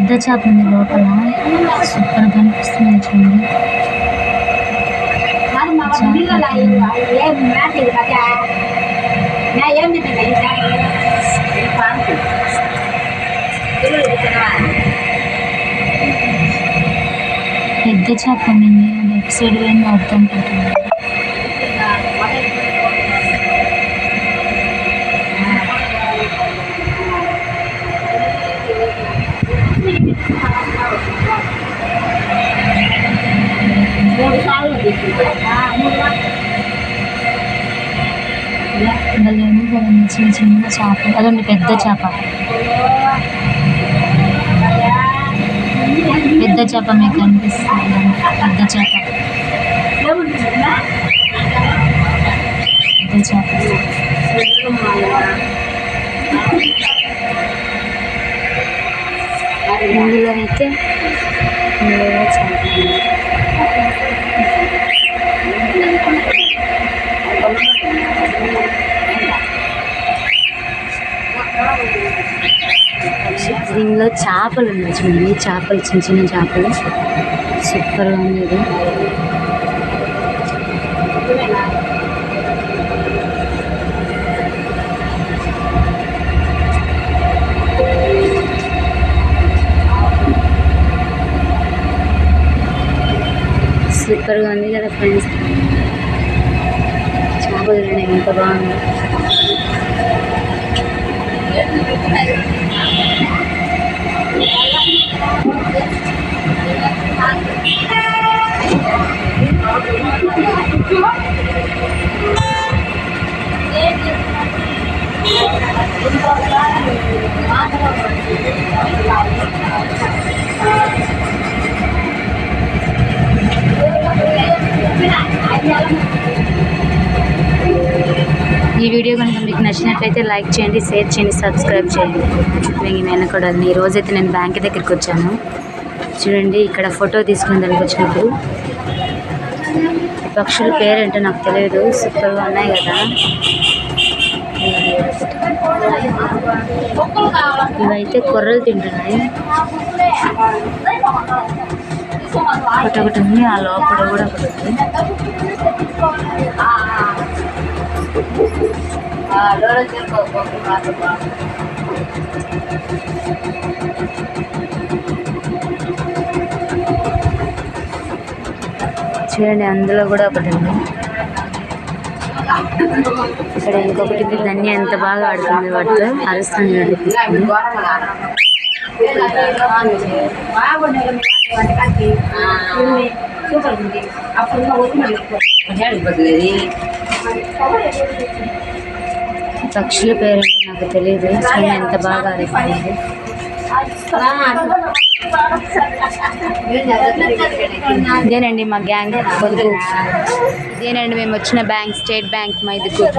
పెద్ద చేప ఉంది లోపల, సూపర్ కనిపిస్తుంది చూడండి. పెద్ద చేప ఉంది, అది ఎటు సైడ్ పోయింది అర్థం పడుతుంది. అందులోనే కదండి చిన్న చిన్న చేప, అదండి పెద్ద చేప. పెద్ద చేప మీకు కనిపిస్తుంది, పెద్ద చేప, పెద్ద చేప. ఇందులో అయితే దీనిలో చేపలు ఉన్నాయి చూడండి, చేపలు చిన్న చిన్న చేపలు, సూపర్గా ఉంది ఇది. సూపర్గా ఉంది కదా ఫ్రెండ్స్, చేపలు ఎంత బాగుంది. ఈ వీడియో కనుక మీకు నచ్చినట్లయితే లైక్ చేయండి, షేర్ చేయండి, సబ్స్క్రైబ్ చేయండి. నేను కూడా ఈరోజైతే నేను బ్యాంక్ దగ్గరికి వచ్చాను చూడండి. ఇక్కడ ఫోటో తీసుకునే దానికి వచ్చినప్పుడు పక్షుల పేరేంటో నాకు తెలియదు, సూపర్గా ఉన్నాయి కదా. ఇవైతే కొర్రలు తింటున్నాయి. ఒకటి ఉంది, ఆ లోపల కూడా ఒకటి ఉంది. చూడండి, అందులో కూడా ఒకటి ఉంది. ఇక్కడ ఇంకొకటి ధన్య ఎంత బాగా ఆడుతుంది, వాటితో అరుస్తుంది చూడండి. పక్షుల పేరంటే నాకు తెలియదు, చూడండి ఎంత బాగా ఆడుతుంది. ఇదేనండి మా గ్యాంగ్ పొదుపు, ఇదేనండి మేము వచ్చిన బ్యాంక్, స్టేట్ బ్యాంక్ మైదుకూరు.